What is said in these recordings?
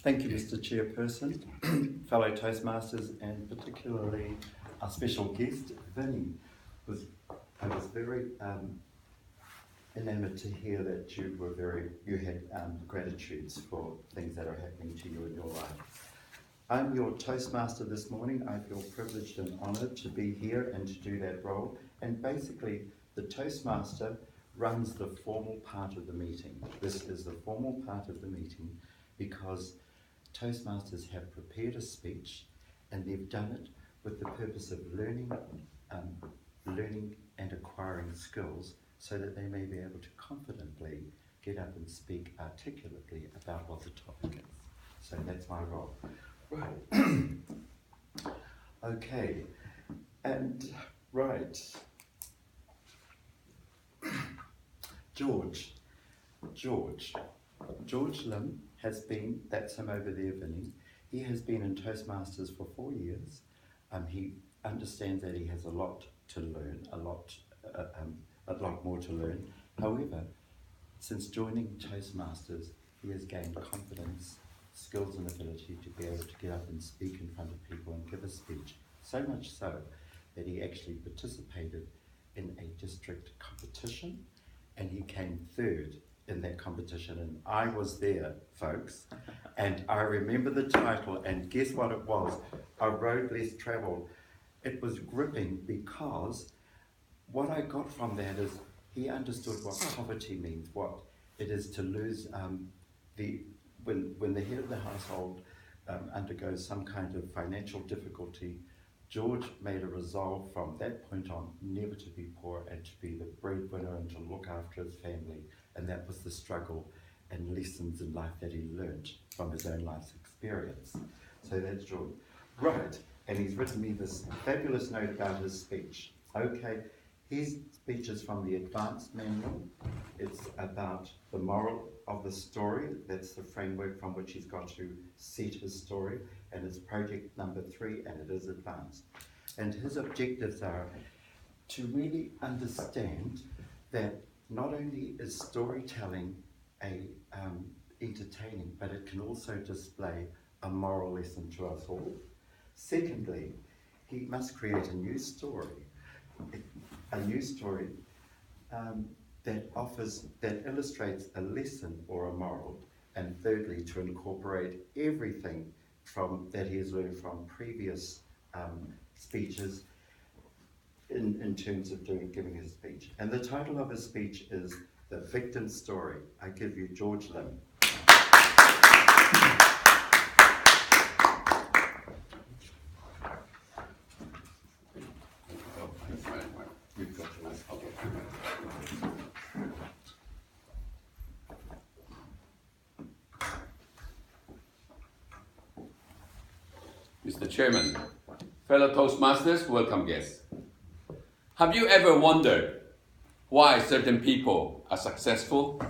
Thank you, Mr. Chairperson, fellow Toastmasters, and particularly our special guest, Vinny. I was very enamoured to hear that you had gratitudes for things that are happening to you in your life. I'm your Toastmaster this morning. I feel privileged and honoured to be here and to do that role. And basically, the Toastmaster runs the formal part of the meeting. This is the formal part of the meeting because Toastmasters have prepared a speech and they've done it with the purpose of learning and acquiring skills so that they may be able to confidently get up and speak articulately about what the topic is. So that's my role. Right. Okay. And right. George Lim has been, that's him over there, Vinny. He has been in Toastmasters for 4 years. He understands that he has a lot to learn, a lot more to learn. However, since joining Toastmasters, he has gained confidence, skills and ability to be able to get up and speak in front of people and give a speech. So much so that he actually participated in a district competition and he came third in that competition, and I was there, folks, and I remember the title, and guess what it was? A Road Less Travelled. It was gripping because what I got from that is he understood what poverty means, what it is to lose when the head of the household undergoes some kind of financial difficulty. George made a resolve from that point on never to be poor and to be the breadwinner and to look after his family. And that was the struggle and lessons in life that he learned from his own life's experience. So that's George. Right, and he's written me this fabulous note about his speech. Okay, his speech is from the advanced manual. It's about the moral of the story. That's the framework from which he's got to set his story. And it's project number 3, and it is advanced. And his objectives are to really understand that not only is storytelling entertaining, but it can also display a moral lesson to us all. Secondly, he must create a new story that illustrates a lesson or a moral. And thirdly, to incorporate everything that he has learned from previous speeches in terms of giving his speech. And the title of his speech is The Victim Story. I give you George Lim. Mr. Chairman, fellow Toastmasters, welcome guests. Have you ever wondered why certain people are successful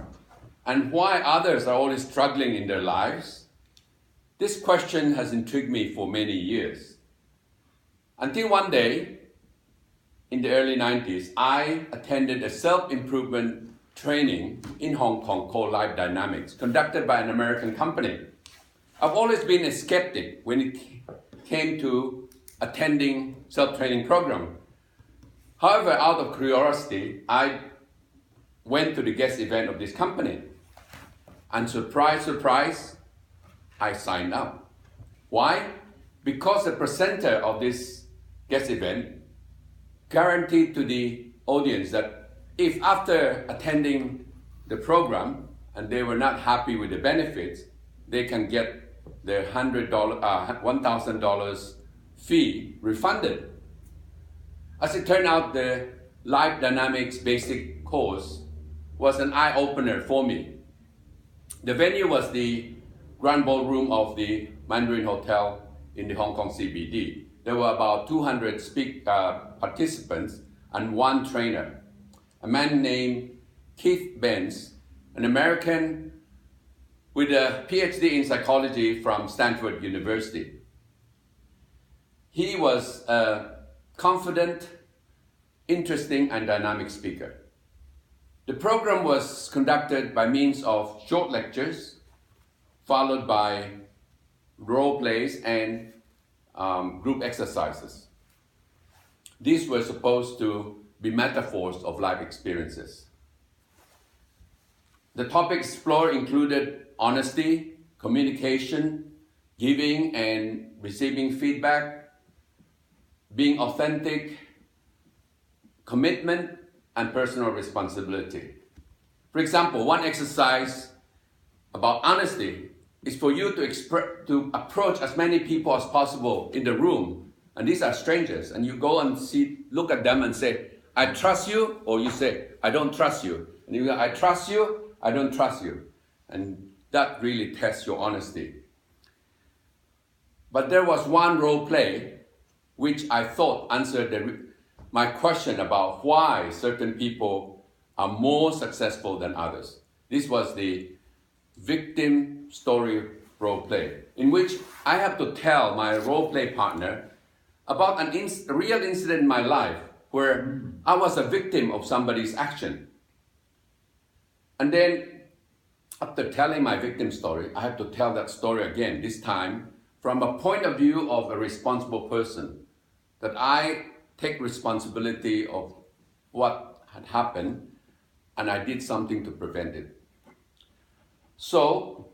and why others are always struggling in their lives? This question has intrigued me for many years. Until one day, in the early 90s, I attended a self-improvement training in Hong Kong called Life Dynamics, conducted by an American company. I've always been a skeptic when it came to attending self-training program. However, out of curiosity, I went to the guest event of this company. And surprise, surprise, I signed up. Why? Because the presenter of this guest event guaranteed to the audience that if after attending the program and they were not happy with the benefits, they can get their $1,000 fee refunded. As it turned out, the Life Dynamics basic course was an eye-opener for me. The venue was the Grand Ballroom of the Mandarin Hotel in the Hong Kong CBD. There were about 200 participants and one trainer, a man named Keith Benz, an American with a PhD in psychology from Stanford University. He was a confident, interesting, and dynamic speaker. The program was conducted by means of short lectures, followed by role plays, and group exercises. These were supposed to be metaphors of life experiences. The topics explored included honesty, communication, giving and receiving feedback, being authentic, commitment, and personal responsibility. For example, one exercise about honesty is for you to approach as many people as possible in the room, and these are strangers, and you go and look at them and say, I trust you, or you say, I don't trust you. And you go, I trust you, I don't trust you. And that really tests your honesty. But there was one role play which I thought answered my question about why certain people are more successful than others. This was the victim story role play, in which I have to tell my role play partner about a real incident in my life where I was a victim of somebody's action. And then, after telling my victim story, I have to tell that story again, this time from a point of view of a responsible person, that I take responsibility of what had happened and I did something to prevent it. So,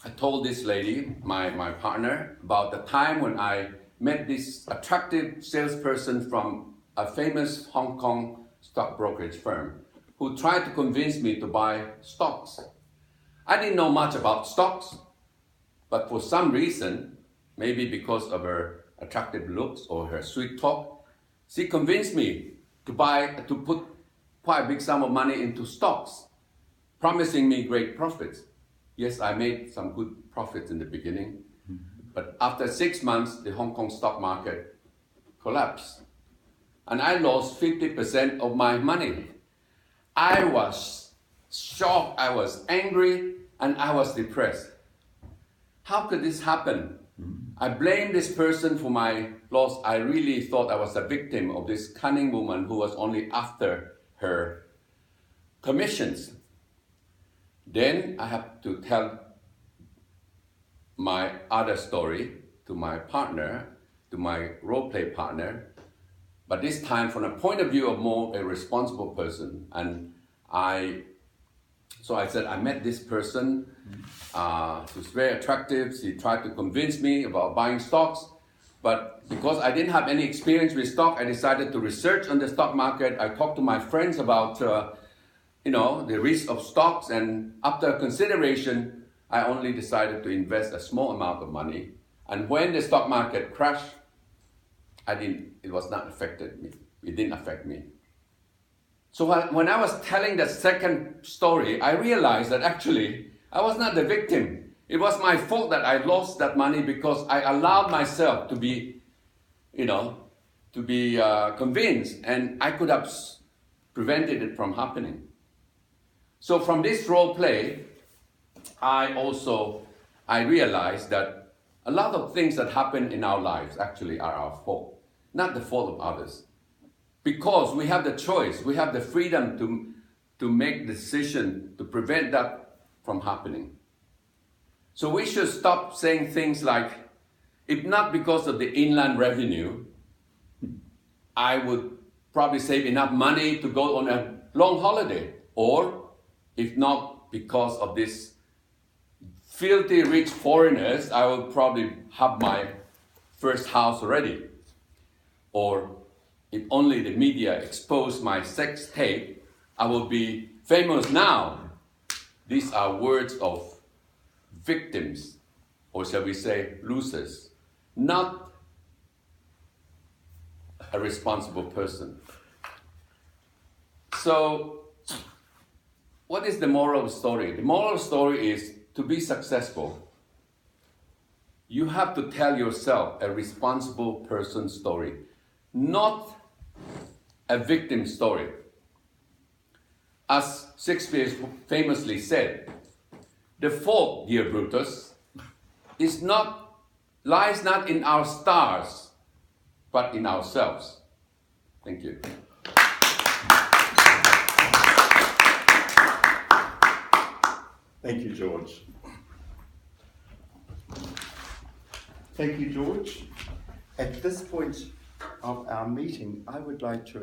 I told this lady, my partner, about the time when I met this attractive salesperson from a famous Hong Kong stock brokerage firm who tried to convince me to buy stocks. I didn't know much about stocks, but for some reason, maybe because of her attractive looks or her sweet talk, she convinced me to put quite a big sum of money into stocks, promising me great profits. Yes, I made some good profits in the beginning, but after 6 months, the Hong Kong stock market collapsed, and I lost 50% of my money. I was shocked, I was angry, and I was depressed. How could this happen? I blamed this person for my loss. I really thought I was a victim of this cunning woman who was only after her commissions. Then I have to tell my other story to my partner, to my role play partner, but this time from a point of view of more a responsible person. And so I said, I met this person, she was very attractive, she tried to convince me about buying stocks, but because I didn't have any experience with stock, I decided to research on the stock market. I talked to my friends about the risk of stocks, and after consideration, I only decided to invest a small amount of money. And when the stock market crashed, it was not affected me. It didn't affect me. So when I was telling the second story, I realized that actually I was not the victim. It was my fault that I lost that money because I allowed myself to be, convinced, and I could have prevented it from happening. So from this role play, I realized that a lot of things that happen in our lives actually are our fault, not the fault of others. Because we have the choice, we have the freedom to make the decision to prevent that from happening. So we should stop saying things like, if not because of the inland revenue, I would probably save enough money to go on a long holiday. Or, if not because of this filthy rich foreigners, I will probably have my first house already. Or, if only the media exposed my sex tape, I will be famous now. These are words of victims, or shall we say losers, not a responsible person. So, what is the moral of the story? The moral of the story is, to be successful, you have to tell yourself a responsible person story, not a victim story. As Shakespeare famously said, the fault, dear Brutus, lies not in our stars, but in ourselves. Thank you. Thank you, George. Thank you, George. At this point of our meeting, I would like to